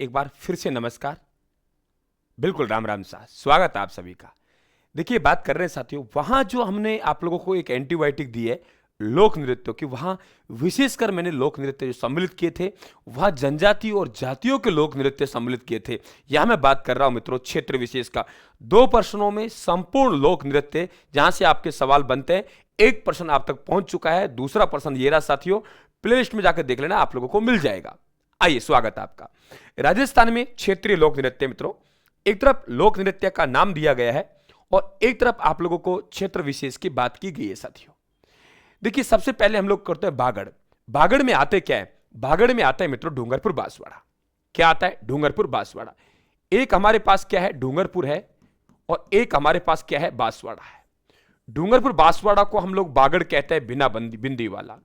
एक बार फिर से नमस्कार। बिल्कुल राम राम सा स्वागत है आप सभी का। देखिए बात कर रहे हैं साथियों, वहां जो हमने आप लोगों को एक एंटीबायोटिक दी है लोक नृत्यों की, वहां विशेषकर मैंने लोक नृत्य जो सम्मिलित किए थे वहां जनजाति और जातियों के लोक नृत्य सम्मिलित किए थे। यहां मैं बात कर रहा हूं मित्रों क्षेत्र विशेष का। 2 प्रश्नों में संपूर्ण लोक नृत्य जहां से आपके सवाल बनते हैं, एक प्रश्न आप तक पहुंच चुका है, दूसरा प्रश्न ये रहा साथियों, प्लेलिस्ट में जाकर देख लेना, आप लोगों को मिल जाएगा। आइए स्वागत है आपका। राजस्थान में क्षेत्रीय लोक नृत्य मित्रों, एक तरफ लोक नृत्य का नाम दिया गया है और एक तरफ आप लोगों को क्षेत्र विशेष की बात की गई है साथियों। देखिए सबसे पहले हम लोग करते हैं बागड़। बागड़ में आते क्या है? बागड़ में आता है मित्रों डूंगरपुर बांसवाड़ा। क्या आता है? डूंगरपुर बांसवाड़ा। एक हमारे पास क्या है? डूंगरपुर है और एक हमारे पास क्या है? बांसवाड़ा है। डूंगरपुर बांसवाड़ा को हम लोग बागड़ कहते हैं, बिना बिंदी वाला।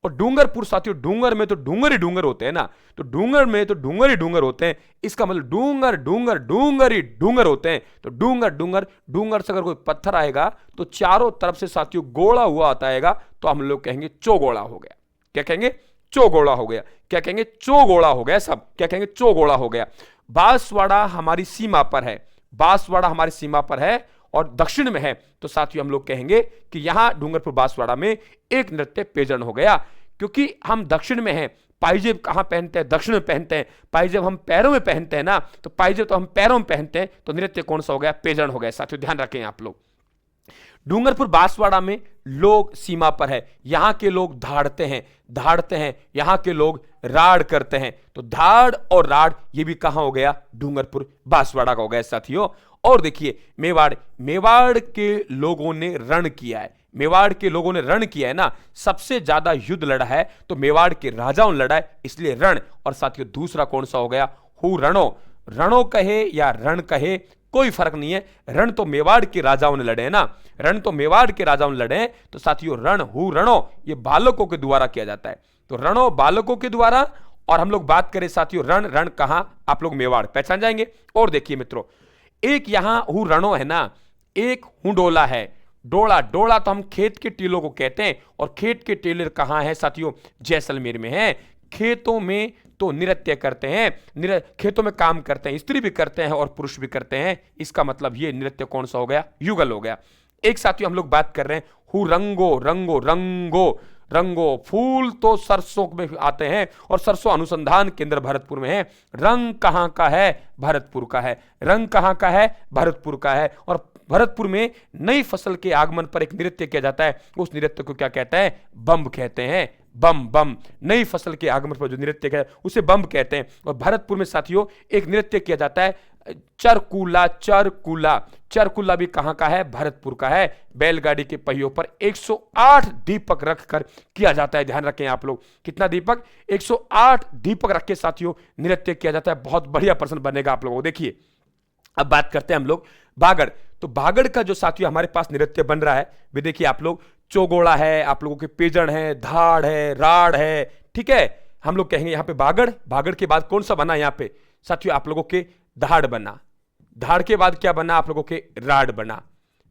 और डूंगरपुर साथियों, डूंगर में तो डूंगर ही डूंगर होते हैं ना, तो डूंगर में तो डूंगर ही डूंगर होते हैं, इसका मतलब डूंगर डूंगर डूंगर ही डूंगर होते हैं। तो डूंगर डूंगर डूंगर से अगर कोई पत्थर आएगा तो चारों तरफ से साथियों गोला हुआ आता आएगा, तो हम लोग कहेंगे चौगोड़ा हो गया। क्या कहेंगे? चौगोड़ा हो गया। क्या कहेंगे? चौगोड़ा हो गया। सब क्या कहेंगे? चौगोड़ा हो गया। बांसवाड़ा हमारी सीमा पर है, बांसवाड़ा हमारी सीमा पर है और दक्षिण में है, तो साथियों हम लोग कहेंगे कि यहां डूंगरपुर बांसवाड़ा में एक नृत्य पेजन हो गया, क्योंकि हम दक्षिण में हैं। पायजेब कहां पहनते हैं? दक्षिण में पहनते हैं। पायजेब हम पैरों में पहनते हैं ना, तो पायजेब तो हम पैरों में पहनते हैं, तो नृत्य कौन सा हो गया? पेजन हो गया साथियों, ध्यान रखें आप लोग। डूंगरपुर बांसवाड़ा में लोग सीमा पर है, यहां के लोग धाड़ते हैं, यहां के लोग राड़ करते हैं, तो धाड़ और राड़ ये भी कहां हो गया? डूंगरपुर बांसवाड़ा का हो गया साथियों। और देखिए मेवाड़ के लोगों ने रण किया है, मेवाड़ के लोगों ने रण किया है ना, सबसे ज्यादा युद्ध लड़ा है तो मेवाड़ के राजाओं ने लड़ा है, इसलिए रण। और साथियों दूसरा कौन सा हो गया? हु रणो। रणो कहे या रण कहे कोई फर्क नहीं है, रण तो मेवाड़ के राजाओं ने लड़े हैं ना, रण तो मेवाड़ के राजाओं ने लड़े हैं, तो साथियों रण हु रणो ये बालकों के द्वारा किया जाता है, तो रणो बालकों के द्वारा। और हम लोग बात करें साथियों रण, रण कहां? आप लोग मेवाड़ पहचान जाएंगे। और देखिए मित्रों, एक यहां हु रणो है ना, एक हु डोला है। डोला, डोला तो हम खेत के टीलों को कहते हैं, और खेत के टीले कहां है साथियों? जैसलमेर में है। खेतों में तो नृत्य करते हैं, खेतों में काम करते हैं, स्त्री भी करते हैं और पुरुष भी करते हैं, इसका मतलब ये नृत्य कौन सा हो गया? युगल हो गया। एक साथियों हम लोग बात कर रहे हैं हु रंगो। रंगो रंगो रंगो, फूल तो सरसों में आते हैं और सरसों अनुसंधान केंद्र भरतपुर में है। रंग कहां का है? भरतपुर का है। रंग कहां का है? भरतपुर का है। और भरतपुर में नई फसल के आगमन पर एक नृत्य किया जाता है, उस नृत्य को क्या कहते हैं? बम कहते हैं। बम बम, नई फसल के आगमन पर जो नृत्य है उसे बम कहते हैं। और भरतपुर में साथियों एक नृत्य किया जाता है चरकुला। चरकुला, चरकुला भी कहां का है? भरतपुर का है। बैलगाड़ी के पहियों पर 108 दीपक रखकर किया जाता है, ध्यान रखें आप लोग। कितना दीपक? 108 दीपक रख के साथियों नृत्य किया जाता है। बहुत बढ़िया प्रश्न बनेगा आप लोगों को। देखिए अब बात करते हैं हम लोग बागड़। तो बागड़ का जो साथियों हमारे पास नृत्य बन रहा है वे देखिए आप लोग, चौगोड़ा है, आप लोगों के पेजन है, धाड़ है, राड़ है, ठीक है। हम लोग कहेंगे यहां पे बागड़। बागड़ के बाद कौन सा बना? यहां पे साथियों आप लोगों के धाड़ बना। धाड़ के बाद क्या बना? आप लोगों के राड़ बना।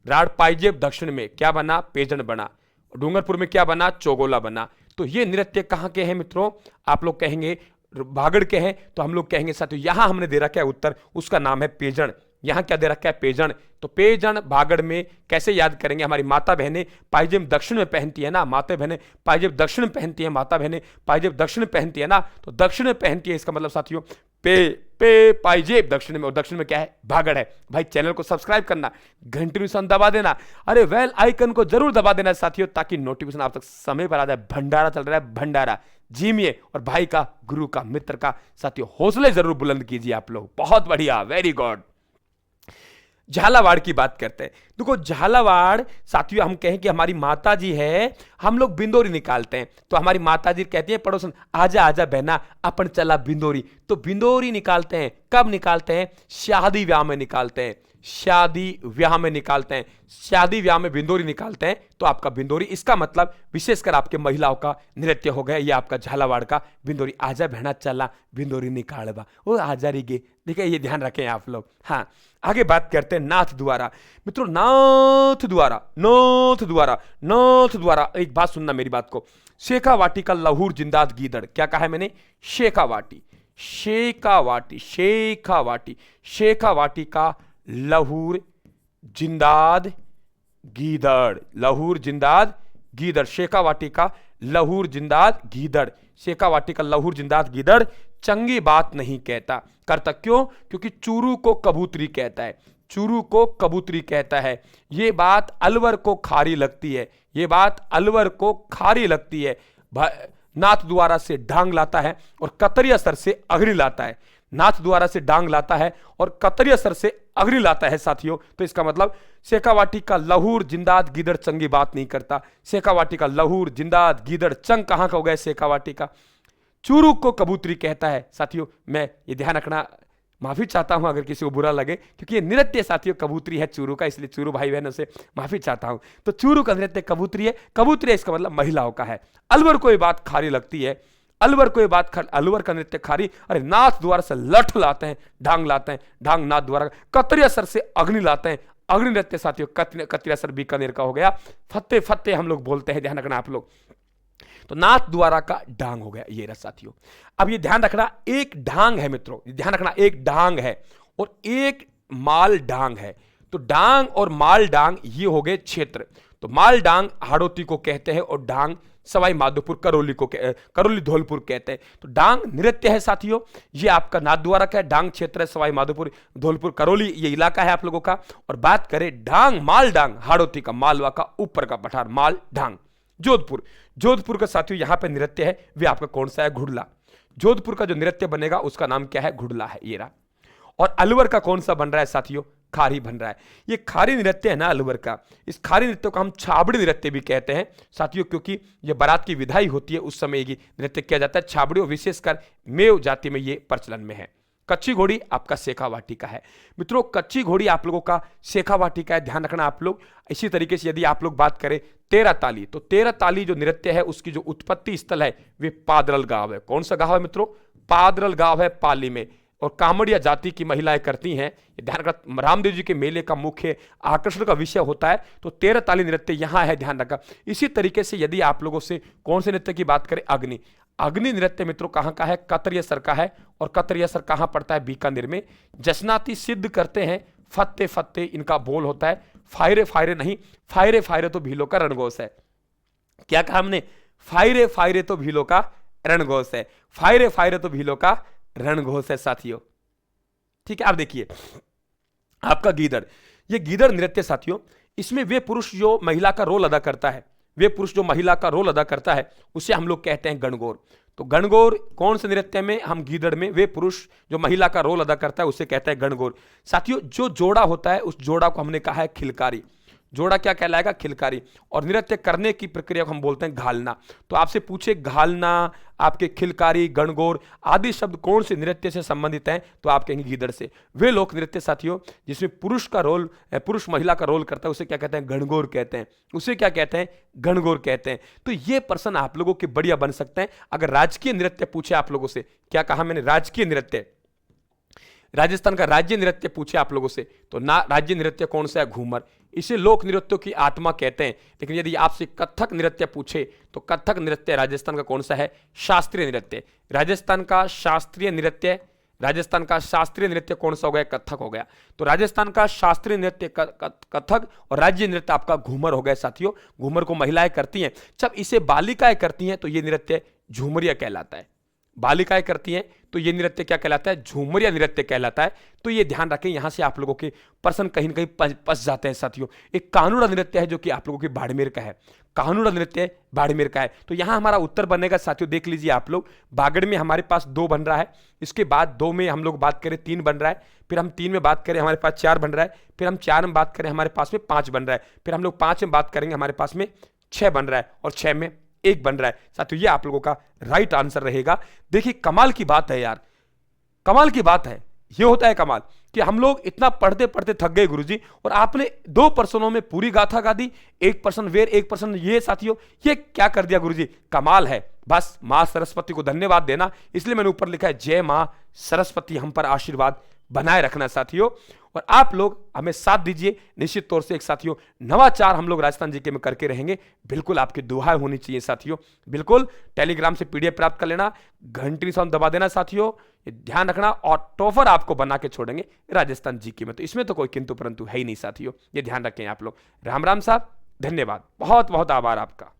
राड़ पाइजेब दक्षिण में क्या बना? पेजन बना। डूंगरपुर में क्या बना? चौगोला बना। तो ये नृत्य कहां के हैं मित्रों? आप लोग कहेंगे बागड़ के हैं, तो हम लोग कहेंगे साथियों यहां हमने दे रखा है उत्तर, उसका नाम है पेजन। यहां क्या दे रखा है? पेजन। तो पेजन बागड़ में कैसे याद करेंगे? हमारी माता बहनें पायजेब दक्षिण में पहनती है ना, माता बहनें पायजेब दक्षिण में पहनती है, माता बहनें पायजेब दक्षिण में पहनती है ना, तो दक्षिण में पहनती है, इसका मतलब साथियों पे पायजेब दक्षिण में, और दक्षिण में क्या है? बागड़ है। भाई चैनल को सब्सक्राइब करना, घंटी निशान दबा देना, अरे बेल आइकन को जरूर दबा देना साथियों, ताकि नोटिफिकेशन आप तक समय पर आ जाए। भंडारा चल रहा है, भंडारा जीमिए और भाई का, गुरु का, मित्र का साथियों हौसले जरूर बुलंद कीजिए आप लोग। बहुत बढ़िया, वेरी गुड। झालावाड़ की बात करते हैं। देखो झालावाड़ साथियों हम कहें कि हमारी माता जी है, हम लोग बिंदोरी निकालते हैं, तो हमारी माता जी कहती है पड़ोसन आजा आजा बहना अपन चला बिंदोरी, तो बिंदोरी निकालते हैं। कब निकालते हैं? शादी ब्याह में निकालते हैं, शादी ब्याह में निकालते हैं, शादी ब्याह में बिंदोरी निकालते हैं, तो आपका बिंदोरी, इसका मतलब विशेषकर आपके महिलाओं का नृत्य हो गया ये आपका झालावाड़ का बिंदोरी। आजा बहना चला बिंदोरी निकालबा, वो आजा री गे, देखिए ये ध्यान रखें आप लोग। हाँ आगे बात करते हैं नाथ द्वारा। मित्रों नाथ द्वारा, नाथ द्वारा, नाथ द्वारा, एक बात सुनना मेरी बात को। शेखावाटी का लहूर जिंदात गीदड़, क्या कहा है मैंने? शेखावाटी। शेखावाटी, शेखावाटी, शेखावाटी का लहूर जिंदाद गीदड़, लहूर जिंदाद गीदड़, शेखावाटी का लहूर जिंदाद गीदड़, शेखावाटी का लहूर जिंदाद गीदड़ चंगी बात नहीं कहता करता। क्यों? क्योंकि चूरू को कबूतरी कहता है, चूरू को कबूतरी कहता है। ये बात अलवर को खारी लगती है, ये बात अलवर को खारी लगती है। नाथ द्वारा से डांग लाता है और कतरिया सर से अग्नि लाता है, नाथ द्वारा से डांग लाता है और कतरिया सर से अग्नि लाता है साथियों। तो इसका मतलब शेखावाटी का लहूर जिंदाद गीदड़ चंगी बात नहीं करता। शेखावाटी का लहूर जिंदाद गीदड़ चंग कहां का हो गया? शेखावाटी का। चूरू को कबूतरी कहता है साथियों। मैं ये ध्यान रखना, माफी चाहता हूं अगर किसी को बुरा लगे, क्योंकि ये नृत्य साथियों कबूतरी है चूरू का, इसलिए चूरू भाई बहनों से माफी चाहता हूं। तो चूरू का नृत्य कबूतरी है, कबूतरी है इसका मतलब महिलाओं का है। अलवर को ये बात खारी लगती है, अलवर को ये बात अलवर का नृत्य खारी। अरे नाथ द्वारा से लठ लाते हैं, डांग लाते हैं, डांग नाथ द्वारा। कतरिया सर से अग्नि लाते हैं, अग्नि नृत्य साथियों कतरिया सर बीकानेर का हो गया। फत्ते फत्ते हम लोग बोलते हैं, ध्यान रखना आप लोग। तो नाथ द्वारा का डांग हो गया ये रहा साथियों। अब ये ध्यान रखना, एक डांग है मित्रों, ध्यान रखना, एक डांग है और एक माल डांग है। तो डांग और माल डांग ये हो गए क्षेत्र। तो माल डांग हाड़ौती को कहते हैं और डांग सवाई माधोपुर करौली धौलपुर कहते हैं। तो डांग नृत्य है साथियों, ये आपका नाथ द्वारा का है। डांग क्षेत्र है सवाई माधोपुर धौलपुर करौली ये इलाका है आप लोगों का। और बात करें डांग माल डांग हाड़ौती का, मालवा का ऊपर का पठार माल डांग। जोधपुर, जोधपुर का साथियों यहां पे नृत्य है, वे आपका कौन सा है? घुड़ला। जोधपुर का जो नृत्य बनेगा उसका नाम क्या है? घुड़ला है ये रहा। और अलवर का कौन सा बन रहा है साथियों? खारी बन रहा है। ये खारी नृत्य है ना अलवर का, इस खारी नृत्य को हम छाबड़ी नृत्य भी कहते हैं साथियों, क्योंकि ये बारात की विदाई होती है उस समय ये नृत्य किया जाता है। छाबड़ी और विशेषकर मेव जाति में ये प्रचलन में है। कच्ची घोड़ी आपका शेखावाटी का है मित्रों, कच्ची घोड़ी आप लोगों का शेखावाटी का है, ध्यान रखना आप लोग। इसी तरीके से यदि आप लोग बात करें तेरह ताली, तो तेरह ताली जो नृत्य है उसकी जो उत्पत्ति स्थल है वे पादरल गांव है। कौन सा गांव है मित्रों? पादरल गांव है पाली में। और कामड़िया जाति की महिलाएं करती हैं, ध्यान रखना। रामदेव जी के मेले का मुख्य आकर्षण का विषय होता है। तो तेरह ताली नृत्य यहां है, ध्यान रखा। इसी तरीके से यदि आप लोगों से कौन से नृत्य की बात करें, अग्नि, अग्नि नृत्य मित्रों कहां का है? कतरिया सर का है। और कतरिया सर कहां पड़ता है? बीकानेर में। जसनाती सिद्ध करते हैं, फत्ते फत्ते इनका बोल होता है। फायरे फायरे नहीं, फायरे फायरे तो भीलों का रणघोष है। क्या कहा हमने? फायरे फायरे तो भीलों का रणघोष है, फायरे फायरे तो भीलों का रणघोष है साथियों। ठीक है, आप देखिए आपका गीदड़, ये गीदड़ नृत्य साथियों, इसमें वे पुरुष जो महिला का रोल अदा करता है, वे पुरुष जो महिला का रोल अदा करता है उसे हम लोग कहते हैं गणगौर। तो गणगौर कौन से नृत्य में? हम गीदड़ में वे पुरुष जो महिला का रोल अदा करता है उसे कहते हैं गणगौर। साथियों जो जोड़ा होता है उस जोड़ा को हमने कहा है खिलकारी। जोड़ा क्या कहलाएगा? खिलकारी। और नृत्य करने की प्रक्रिया को हम बोलते हैं घालना। तो आपसे पूछे घालना, आपके खिलकारी, गणगौर आदि शब्द कौन से नृत्य से संबंधित हैं? तो आप कहेंगे गीदड़ से। वे लोक नृत्य साथियों जिसमें पुरुष का रोल, पुरुष महिला का रोल करता है उसे क्या कहते हैं? गणगौर कहते हैं। उसे क्या कहते हैं? गणगौर कहते हैं। तो ये प्रश्न आप लोगों के बढ़िया बन सकते हैं अगर राजकीय नृत्य पूछे आप लोगों से। क्या कहा मैंने? राजकीय नृत्य, राजस्थान का राज्य नृत्य पूछे आप लोगों से तो ना राज्य नृत्य कौन सा है? घूमर। इसे लोक नृत्यों की आत्मा कहते हैं। लेकिन यदि आपसे कथक नृत्य पूछे तो कथक नृत्य राजस्थान का कौन सा है? शास्त्रीय नृत्य। राजस्थान का शास्त्रीय नृत्य, राजस्थान का शास्त्रीय नृत्य कौन सा हो गया? कथक हो गया। तो राजस्थान का शास्त्रीय नृत्य कथक और राज्य नृत्य आपका घूमर हो गया साथियों। घूमर को महिलाएं करती हैं। जब इसे बालिकाएं करती हैं तो ये नृत्य झूमरिया कहलाता है। बालिकाएं करती हैं तो ये नृत्य क्या कहलाता है? झूमरिया नृत्य कहलाता है। तो ये ध्यान रखें, यहां से आप लोगों के प्रश्न कहीं ना कहीं फंस जाते हैं साथियों। एक कानूड़ा नृत्य है जो कि आप लोगों के बाड़मेर का है। कानूड़ा नृत्य बाड़मेर का है। तो यहां हमारा उत्तर बनेगा साथियों, देख लीजिए आप लोग। बागड़ में हमारे पास 2 बन रहा है, इसके बाद 2 में हम लोग बात करें 3 बन रहा है, फिर हम 3 में बात करें हमारे पास 4 बन रहा है, फिर हम 4 में बात करें हमारे पास में 5 बन रहा है, फिर हम लोग 5 में बात करेंगे हमारे पास में 6 बन रहा है और 6 में 1 बन रहा है साथियों। ये आप लोगों का राइट आंसर रहेगा। देखिए कमाल की बात है यार, कमाल की बात है। ये होता है कमाल कि हम लोग इतना पढ़ते पढ़ते थक गए गुरुजी, और आपने 2 प्रश्नों में पूरी गाथा गा दी। 1 प्रश्न वेर, 1 प्रश्न ये साथियों, ये क्या कर दिया गुरुजी, कमाल है। बस मां सरस्वती को धन्यवाद देना, इसलिए मैंने ऊपर लिखा है जय मां सरस्वती हम पर आशीर्वाद बनाए रखना साथियों, और आप लोग हमें साथ दीजिए। निश्चित तौर से एक साथियों नवाचार हम लोग राजस्थान जीके में करके रहेंगे। बिल्कुल आपकी दुआएं होनी चाहिए साथियों। बिल्कुल टेलीग्राम से पीडीएफ प्राप्त कर लेना, घंटी साउंड दबा देना साथियों, ये ध्यान रखना। और टॉपर आपको बना के छोड़ेंगे राजस्थान जीके में, तो इसमें तो कोई किंतु परंतु है ही नहीं साथियों, ये ध्यान रखें आप लोग। राम राम साहब, धन्यवाद, बहुत बहुत आभार आपका।